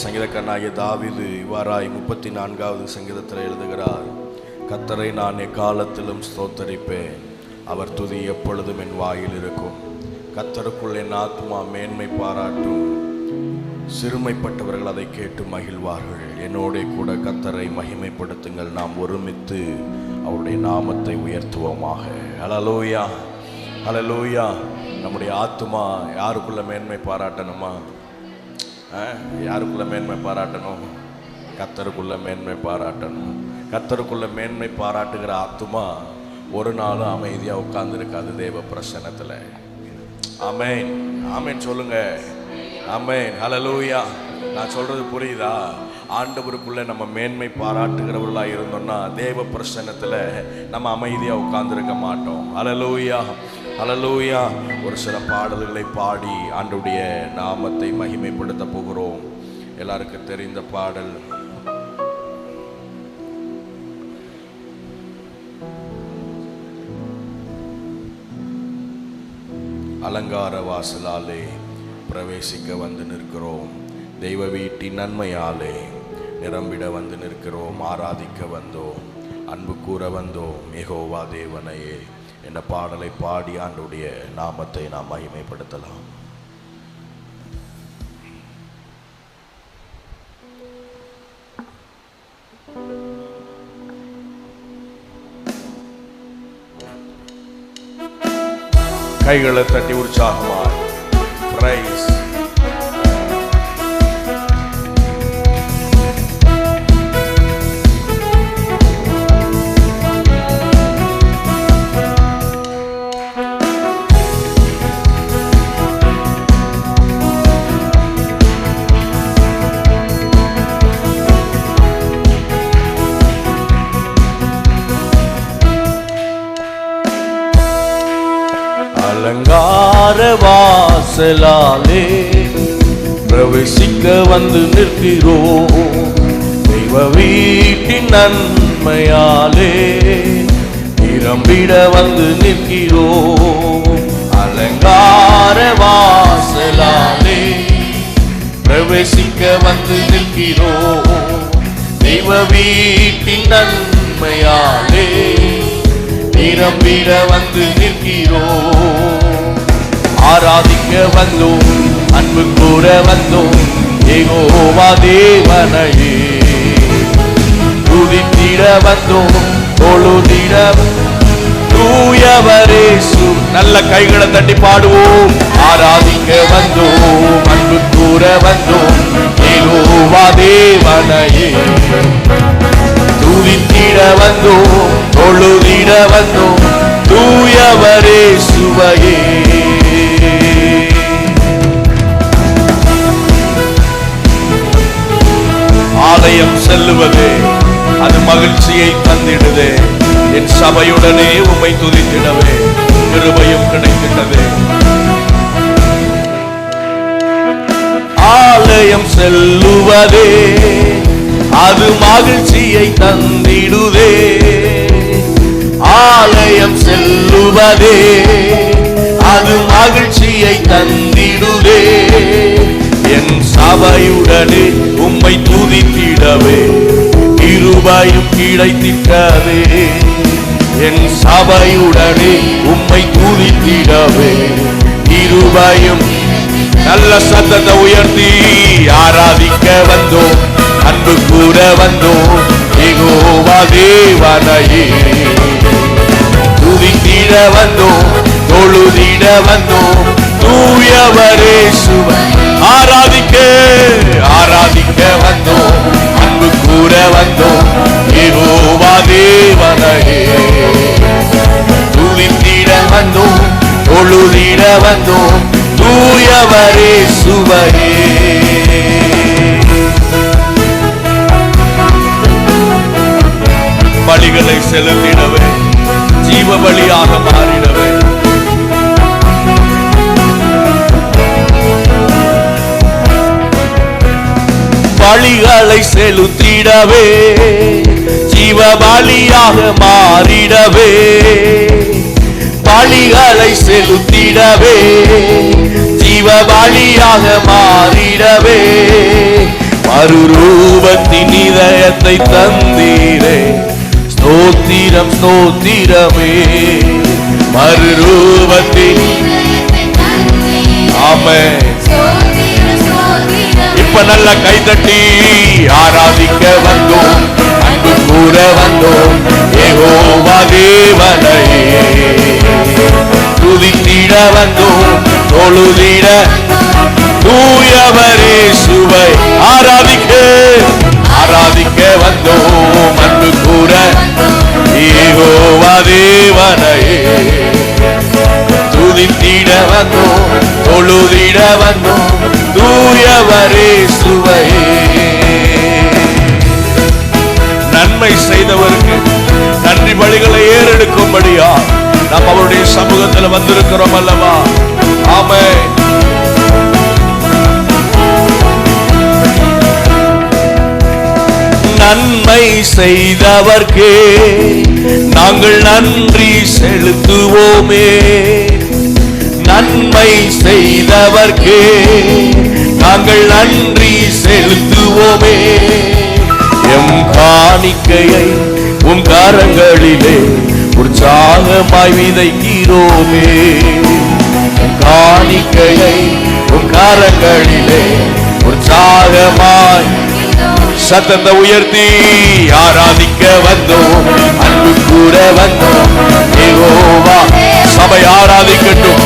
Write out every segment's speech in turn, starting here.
சங்கீதக்காரனாகிய தாவீது இவ்வாறாய் 34வது சங்கீதத்தில் எழுதுகிறார், கர்த்தரை நான் எக்காலத்திலும் ஸ்தோத்தரிப்பேன், அவர் துதி எப்பொழுதும் என் வாயில் இருக்கும். கர்த்தருக்குள் என் ஆத்துமா மேன்மை பாராட்டும், சிறுமைப்பட்டவர்கள் அதை கேட்டு மகிழ்வார்கள். என்னோட கூட கர்த்தரை மகிமைப்படுத்துங்கள், நாம் ஒருமித்து அவருடைய நாமத்தை உயர்த்துவோமாக. ஹல்லேலூயா, ஹல்லேலூயா. நம்முடைய ஆத்துமா யாருக்குள்ள மேன்மை பாராட்டணுமா? யாருக்குள்ள மேன்மை பாராட்டணும்? கர்த்தருக்குள்ள மேன்மை பாராட்டணும். கர்த்தருக்குள்ள மேன்மை பாராட்டுகிற ஆத்துமா ஒரு நாளும் அமைதியாக உட்கார்ந்துருக்காது தேவ பிரசன்னத்தில். ஆமென், ஆமென் சொல்லுங்க. ஆமென், ஹல்லேலூயா. நான் சொல்றது புரியுதா? ஆண்டவருக்குள்ள நம்ம மேன்மை பாராட்டுகிறவர்களாக இருந்தோம்னா தேவ பிரசன்னத்தில் நம்ம அமைதியாக உட்கார்ந்துருக்க மாட்டோம். ஹல்லேலூயா, ஹல்லேலூயா. ஒரு சில பாடல்களை பாடி ஆண்டவருடைய நாமத்தை மகிமைப்படுத்த போகிறோம். எல்லாருக்கும் தெரிந்த பாடல். அலங்கார வாசலாலே பிரவேசிக்க வந்து நிற்கிறோம், தெய்வ வீட்டின் நன்மையாலே நிரம்பிட வந்து நிற்கிறோம், ஆராதிக்க வந்தோம், அன்பு கூற வந்தோம் யெகோவா தேவனையே என்ற பாடலை பாடி ஆண்டவருடைய நாமத்தை நாம் மகிமைப்படுத்தலாம். கைகளை தட்டி உற்சாகமாய் பிரைஸ். அலங்கார வாசலாலே பிரவேசிக்க வந்து நிற்கிறோம், தெய்வ வீட்டின் நன்மையாலே நிரம்பிட வந்து நிற்கிறோம். அலங்கார வாசலாலே பிரவேசிக்க வந்து நிற்கிறோம், தெய்வ வீட்டின் நன்மையாலே நிரம்பிட வந்து நிற்கிறோம். ஆராதிக்க வந்தோம், அன்பு கூற வந்தோம் யெகோவா தேவனையே துதித்திட வந்தோம், தொழுதிட தூயவரே சு. நல்ல கைகளை தட்டி பாடுவோம். ஆராதிக்க வந்தோம், அன்பு கூற வந்தோம் யெகோவா தேவனையே துதித்திட வந்தோம், தொழுதிட வந்தோம் தூயவரே சுவையே. ஆலயம் செல்லுவது அது மகிழ்ச்சியை தந்திடுதே, என் சபையுடனே உம்மை துதித்திடவே கிருபையும் கிடைக்கின்றது. ஆலயம் செல்லுவதே அது மகிழ்ச்சியை தந்திடுதே, ஆலயம் செல்லுவதே அது மகிழ்ச்சியை தந்திடுதே. என் சபையுடனே உம்மை துதித்திடவே கிருபையும் கிடைத்திட்டதே, என் சபையுடனே உம்மை துதித்திடவே கிருபையும். நல்ல சத்தத்தை உயர்த்தி ஆராதிக்க வந்தோம், அன்பு கூற வந்தோம் யெகோவா தேவனையே துதித்திட வந்தோம், தொழுதிட வந்தோம் தூயவரே சுவை. ஆராதிக்க ஆராதிக்க வந்தோம், அன்பு கூற வந்தோம் யெகோவா தேவனையே துதித்திட வந்தோம், தொழுதிட வந்தோம் தூயவரே சுவையே. பலிகளை செலுத்திடவே, ஜீவ பலியாக மாறிடவே, பலிகளை செலுத்திடவே, ஜீவ பலியாக மாறிடவே, பலிகளை செலுத்திடவே, ஜீவ பலியாக மாறிடவே, மறுரூபத்தின் இதயத்தை தந்தீரே, ஸ்தோத்திரம் ஸ்தோத்திரமே. மறுரூபத்தின் ஆமென். இப்ப நல்ல கைதட்டி ஆராதிக்க வந்தோம், அன்பு கூற வந்தோம் யெகோவா தேவனையே. துதித்திட வந்தோம், தொழுதிட தூயவரே சுவை. ஆராதிக்க வந்தோம், அன்பு கூற யெகோவா தேவனையே. துதித்திட வந்தோம், தொழுதிட வந்தோம் தூயவரே சுவையே. நன்மை செய்தவருக்கு நன்றி பலிகளை ஏறெடுக்கும்படியா நாம் அவருடைய சமூகத்தில் வந்திருக்கிறோம் அல்லவா? ஆமென். நன்மை செய்தவர்க்கே நாங்கள் நன்றி செலுத்துவோமே. நன்மை செய்தவர்க்கே நாங்கள் நன்றி செலுத்துவோமே. எம் காணிக்கையை உம் கரங்களிலே உற்சாகமாய் விதைக்கிறோமே. காணிக்கையை உம் கரங்களிலே உற்சாகமாய் சத்தத்தை உயர்த்தி ஆராதிக்க வந்தோம், அன்பு கூற வந்தோம் யெகோவா. சபை ஆராதிக்கட்டும்,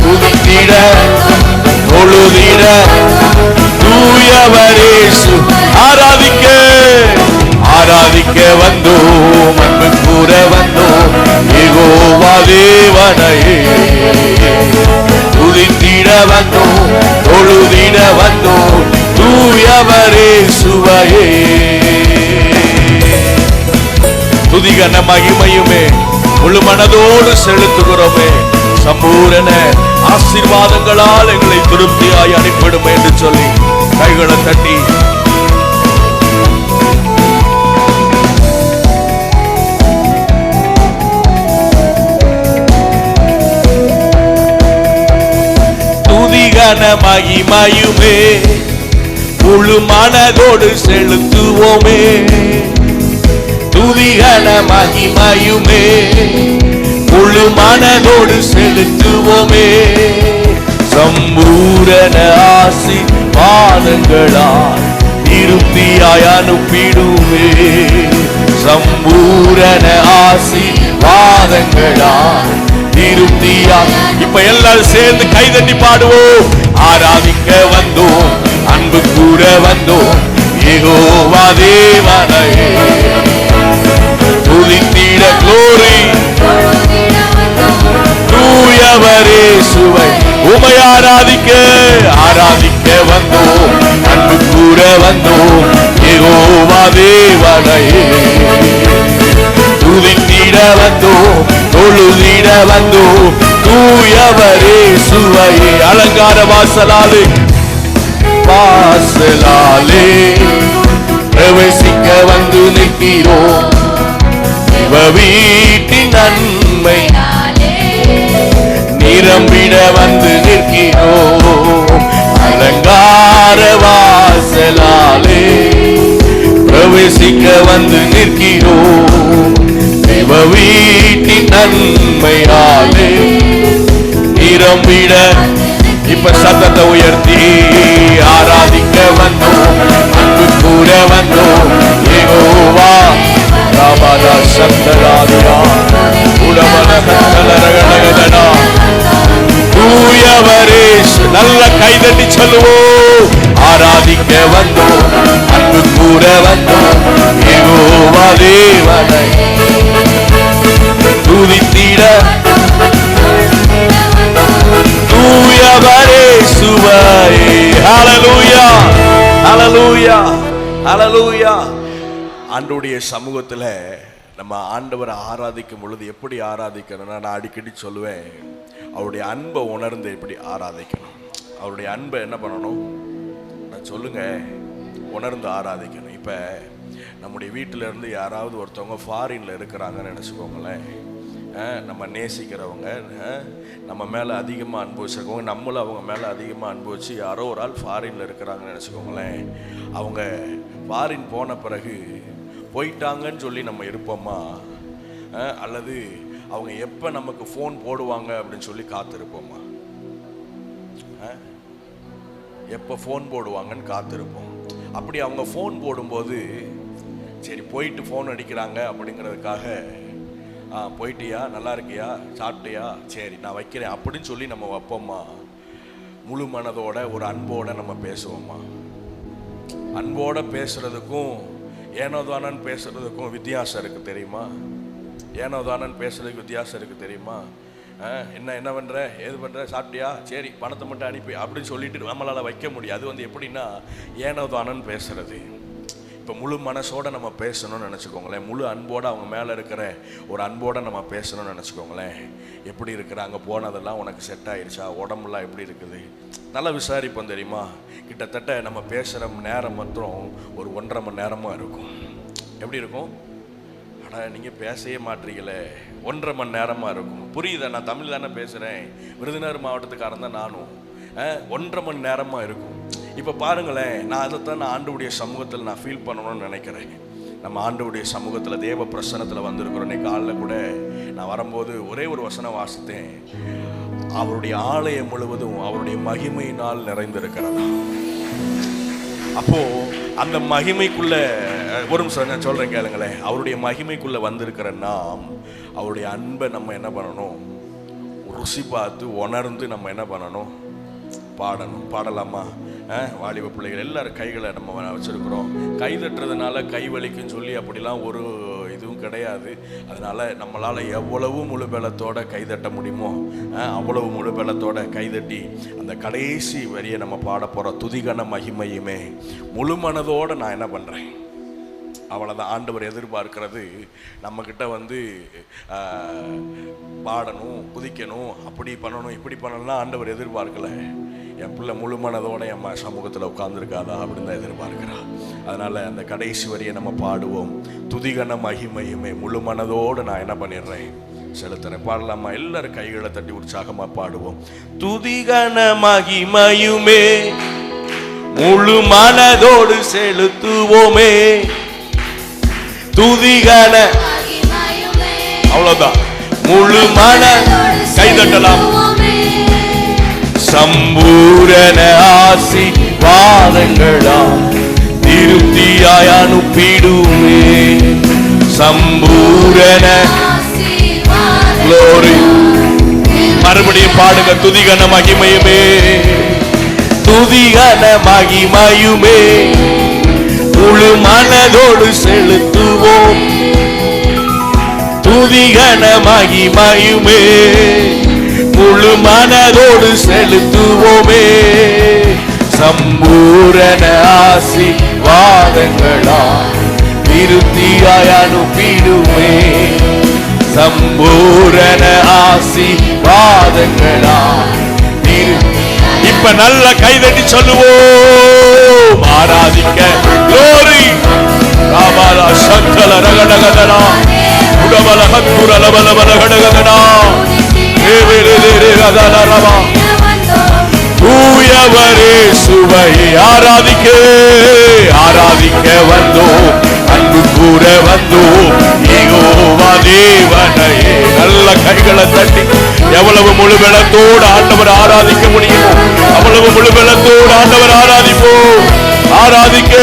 துதித்திட தொழுதிட தூயவரே ஆராதிக்க வந்தோம், அன்பு கூற வந்தோம் யெகோவா தேவனையே. துதித்திட வந்தோம், தொழுதிட வந்தோம் தூயவரே சுவையே. துதிகன மகிமையுமே முழு மனதோடு செலுத்துகிறோமே. சம்பூரண ஆசீர்வாதங்களால் எங்களை திருப்தியாய் அனுப்பிடும் என்று சொல்லி கைகளை தட்டி துதிகன மகிமையுமே முழு மனதோடு செலுத்துவோமே. துதிகன மகிமையுமே முழு மனதோடு செலுத்துவோமே. சம்பூரண ஆசீர்வாதங்களால் திருப்தியாய் அனுப்பிடுவே. சம்பூரண ஆசீர்வாதங்களால் திருப்தியாய். இப்ப எல்லாரும் சேர்ந்து கைதட்டி பாடுவோம். ஆராதிக்க வந்தோம், அன்பு கூற வந்தோம் யெகோவா தேவனையே. துதித்திட glory தூயவரே சுவை. உமை ஆராதிக்க வந்தோம், அன்பு கூற வந்தோம் யெகோவா தேவனையே. துதித்திட வந்தோம், தொழுதிட வந்தோம் தூயவரே சுவையே. அலங்கார வாசலாலே பிரவேசிக்க வந்து நிற்கிறோம். வீட்டின் நன்மை நிரம்பிட வந்து நிற்கிறோம். அலங்கார வாசலாலே பிரவேசிக்க வந்து நிற்கிறோம். வீட்டின் நன்மையாலே நிரம்பிட. இப்ப சத்தத்தை உயர்த்தி ஆராதிக்க வந்தோம், அன்பு கூற வந்தோம் யெகோவா. ராபாதா சந்தராதியா உடமலகலரகலகலடா தூயவரே. நல்ல கைதட்டி சொல்லுவோம். ஆராதிக்க வந்தோம், அன்பு கூற வந்தோம் யெகோவா தேவனை. துதித்திட தூயவரே சுவையே. ஹல்லேலூயா ஹல்லேலூயா ஹல்லேலூயா. ஆண்டவருடைய சமூகத்துல நம்ம ஆண்டவரை ஆராதிக்கும் பொழுது எப்படி ஆராதிக்கணும்னா, நான் அடிக்கடி சொல்லுவேன், அவருடைய அன்பை உணர்ந்து எப்படி ஆராதிக்கணும். அவருடைய அன்பை என்ன பண்ணணும், நான் சொல்லுங்க, உணர்ந்து ஆராதிக்கணும். இப்போ நம்முடைய வீட்டில இருந்து யாராவது ஒருத்தவங்க ஃபாரின்ல இருக்கிறாங்கன்னு நினச்சிக்கோங்களேன். நம்ம நேசிக்கிறவங்க, நம்ம மேலே அதிகமாக அன்பு வச்சுருக்கவங்க, நம்மளும் அவங்க மேலே அதிகமாக அன்பு வச்சு யாரோ ஒரு ஆள் ஃபாரினில் இருக்கிறாங்கன்னு நினச்சிக்கோங்களேன். அவங்க ஃபாரின் போன பிறகு போயிட்டாங்கன்னு சொல்லி நம்ம இருப்போமா, அல்லது அவங்க எப்போ நமக்கு ஃபோன் போடுவாங்க அப்படின்னு சொல்லி காத்திருப்போமா? எப்போ ஃபோன் போடுவாங்கன்னு காத்திருப்போம். அப்படி அவங்க ஃபோன் போடும்போது சரி போயிட்டு ஃபோன் அடிக்கிறாங்க அப்படிங்கிறதுக்காக போயிட்டியா, நல்லா இருக்கியா, சாப்பிட்டியா, சரி நான் வைக்கிறேன் அப்படின்னு சொல்லி நம்ம வைப்போமா? முழு மனதோட ஒரு அன்போட நம்ம பேசுவோமா? அன்போட பேசுறதுக்கும் ஏனோதானன்னு பேசுறதுக்கும் வித்தியாசம் இருக்கு தெரியுமா? ஏனோதானன்னு பேசுறதுக்கு வித்தியாசம் இருக்கு தெரியுமா? என்ன பண்ற, ஏது பண்ற, சாப்பிட்டியா, சரி பணத்தை மட்டும் அனுப்பி அப்படின்னு சொல்லிட்டு நம்மளால வைக்க முடியும். அது வந்து எப்படின்னா ஏனோதானன்னு பேசுறது. இப்போ முழு மனசோடு நம்ம பேசணும்னு நினச்சிக்கோங்களேன், முழு அன்போடு அவங்க மேலே இருக்கிற ஒரு அன்போடு நம்ம பேசணும்னு நினச்சிக்கோங்களேன். எப்படி இருக்கிறாங்க, போனதெல்லாம் உனக்கு செட் ஆயிடுச்சா, உடம்புலாம் எப்படி இருக்குது, நல்லா விசாரிப்போம் தெரியுமா? கிட்டத்தட்ட நம்ம பேசுகிற நேரம் மாத்திரம் ஒரு 1.5 மணி நேரமாக இருக்கும். எப்படி இருக்கும்? ஆனால் நீங்கள் பேசவே மாட்டீங்களே, 1.5 மணி நேரமாக இருக்கும். புரியுதா? நான் தமிழ் தானே பேசுகிறேன், விருதுநகர் மாவட்டத்துக்காரன் தான் நானும். 1.5 மணி நேரமாக இருக்கும். இப்போ பாருங்களேன், நான் அதைத்தான் நான் ஆண்டவருடைய சமூகத்தில் நான் ஃபீல் பண்ணணும்னு நினைக்கிறேன். நம்ம ஆண்டவருடைய சமூகத்தில் தேவ பிரசன்னத்தில் வந்திருக்கிறோம். இன்னைக்கு காலையில் கூட நான் வரும்போது ஒரே ஒரு வசனம் வாசித்தேன், அவருடைய ஆலயம் முழுவதும் அவருடைய மகிமையினால் நிறைந்திருக்கிறதா. அப்போ அந்த மகிமைக்குள்ள ஒரு நிமிஷம் நான் சொல்றேன் கேளுங்களேன். அவருடைய மகிமைக்குள்ள வந்திருக்கிற நாம் அவருடைய அன்பை நம்ம என்ன பண்ணணும், ருசி பார்த்து உணர்ந்து நம்ம என்ன பண்ணணும், பாடணும். பாடலாமா? வாலிப பிள்ளைகள் எல்லாரும் கைகளை நம்ம வச்சிருக்கிறோம். கை தட்டுறதுனால கை வலிக்குன்னு சொல்லி அப்படிலாம் ஒரு இதுவும் கிடையாது. அதனால நம்மளால் எவ்வளவு முழு பலத்தோட கை தட்ட முடியுமோ அவ்வளவு முழு பலத்தோட கைதட்டி அந்த கடைசி வரியை நம்ம பாட போகிறோம். துதிகன மகிமையுமே முழு மனதோடு நான் என்ன பண்ணுறேன், அவ்வளோதான். ஆண்டவர் எதிர்பார்க்கிறது நம்மக்கிட்ட வந்து பாடணும், குதிக்கணும், அப்படி பண்ணணும், இப்படி பண்ணணும்னா ஆண்டவர் எதிர்பார்க்கலை. என் பிள்ளை முழு மனதோட என் சமூகத்தில் உட்கார்ந்துருக்காதா அப்படின்னு தான் எதிர்பார்க்கிறா. அதனால் அந்த கடைசி வரியை நம்ம பாடுவோம். துதிகன மகிமையுமே முழு மனதோடு நான் என்ன பண்ணிடுறேன், செலுத்துறேன். பாடலாமா? எல்லாரும் கைகளை தட்டி உற்சாகமாக பாடுவோம். துதிகன மகிமையுமே முழு மனதோடு செலுத்துவோமே, துதிகன அவ்வளவுதான், முழு மன கைதட்டலாம். சம்பூரண ஆசீர்வாதங்களா திருப்தியாய் அனுப்பிடுமே, சம்பூரண glory. மறுபடியும் பாடுங்க. துதிகன மகிமையுமே, துதிகன மகிமையுமே முழு மனதோடு செலுத்துவோம், துதிகன மகிமையுமே முழு மனதோடு செலுத்துவோமே, சம்பூரண ஆசீர்வாதங்களா திருப்தியாய் அனுப்பிடுமே, சம்பூரண ஆசீர்வாதங்களா. இப்ப நல்ல கைதட்டி சொல்லுவோம், ஆராதிக்க glory. ராமாலா சங்கல ரகடகதனா உடமல ஹத்துரல பலபல கடகதனா தேவரேரேரேரதரவா தூயவரே சுவையை ஆராதிக்க ஆராதிக்க வந்தோம், அன்பு கூற வந்தோம் யெகோவா தேவனையே. நல்ல கைகளை தட்டி எவ்வளவு முழு பலத்தோடு ஆண்டவர் ஆராதிக்க முடியுமோ அவ்வளவு முழு பலத்தோடு ஆண்டவர் ஆராதிப்போம். ஆராதிக்க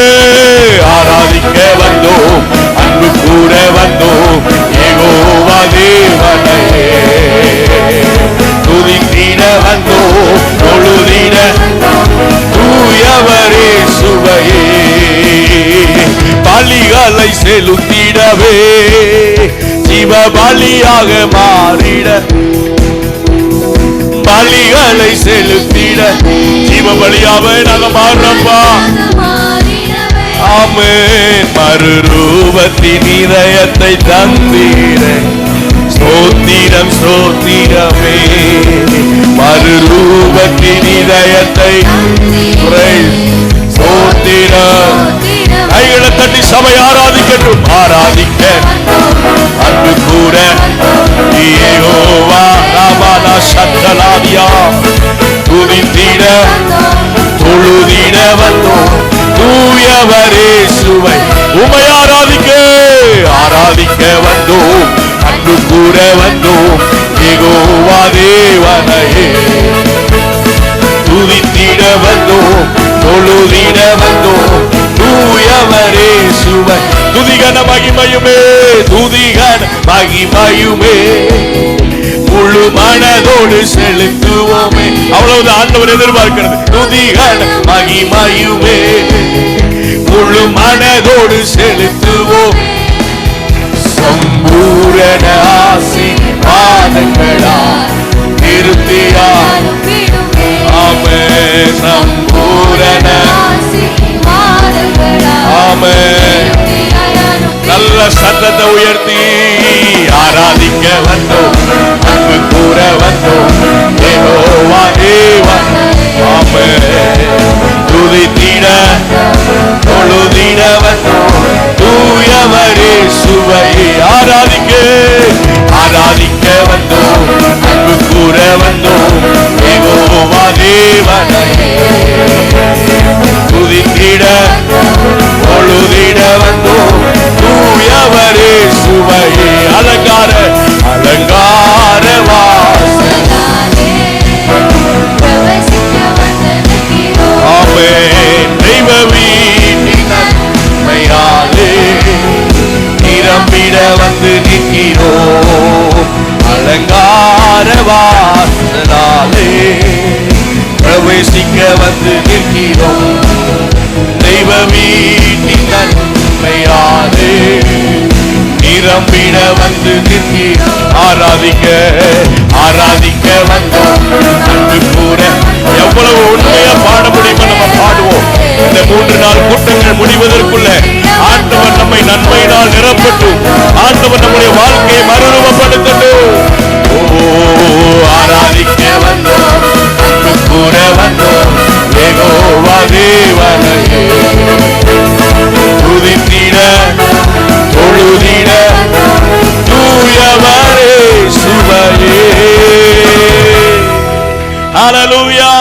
ஆராதிக்க வந்தோம், அன்பு கூற வந்தோம் யெகோவா தேவனையே. துதித்திட வந்தோம் தொழுதிட தூயவரே சுவையே, பலிகளை செலுத்திடவே ஜீவ பலியாக மாறிட, பலிகளை செலுத்திட ஜீவ பலியாக நாங்க மாறப்பா. ஆமென். மறுரூபத்தின் இதயத்தை தந்தீர ஸ்தோத்திரம் ஸ்தோத்திரமே, மறுரூபத்தின் இதயத்தை ஸ்தோத்திரம். கைகளை தட்டி சபை ஆராதிக்கட்டும். ஆராதிக்க அன்பு கூற யெகோவா ரபனா சத்தலாதியா துதித்திட தொழுதிட வந்தோம் தூயவரே சுவை உமை ஆராதிக்க வந்தோம் அன்பு கூற வந்தோம் யெகோவா தேவனையே துதித்திட வந்தோம் தொழுதிட வந்தோம் தூயவரே சுவை துதிகன மகிமையுமே துதிகன மகிமையுமே முழு மனதோடு செலுத்துவோமே. அவ்வளவு ஆண்டவர் எதிர்பார்க்கிறது. துதிகன மகிமையுமே முழு மனதோடு செலுத்துவோம். சம்பூரண ஆசீர்வாதங்களா திருப்தியா ஆமே சம்பூரண ஆமே. நல்ல சத்தத்தை உயர்த்தி ஆராதிக்க வந்தோம் அன்பு கூற வந்தோம் யெகோவா தேவன் ஆமே. துதித்திட தொழுதிட வந்தோம் தூயவரே சுவை ஆராதிக்க வந்தோம் அன்பு கூற வந்தோம் யெகோவா தேவனையே துதித்திட தொழுதிட வந்தோம் தூயவரே சுவை அலங்கார வாசலாலே ஆமே. தெய்வ வீட்டின் நன்மையாலே நிரம்பிட வந்து நிற்கிறோம் அலங்கார வாசலாலே பிரவேசிக்க வந்து நிற்கிறோம். தெய்வ வீட்டின் நன்மையாலே நிரம்பிட வந்து நிற்கிறோம். ஆராதிக்க வந்தோம் அன்பு கூற. எவ்வளவு உண்மையா பாட முடியுமோ நம்ம பாடுவோம். இந்த 3 நாள் கூட்டங்கள் முடிவதற்குள்ள ஆண்டவர் நம்மை நன்மையினால் நிரப்பட்டும். ஆண்டவர் நம்முடைய வாழ்க்கையை மறுரூபப்படுத்தட்டும். ஆராதிக்க வந்தோம் அன்பு கூற வந்தோம் யெகோவா தேவனையே துதித்திட தொழுதிட தூயவரே சுவையே. ஹல்லேலூயா.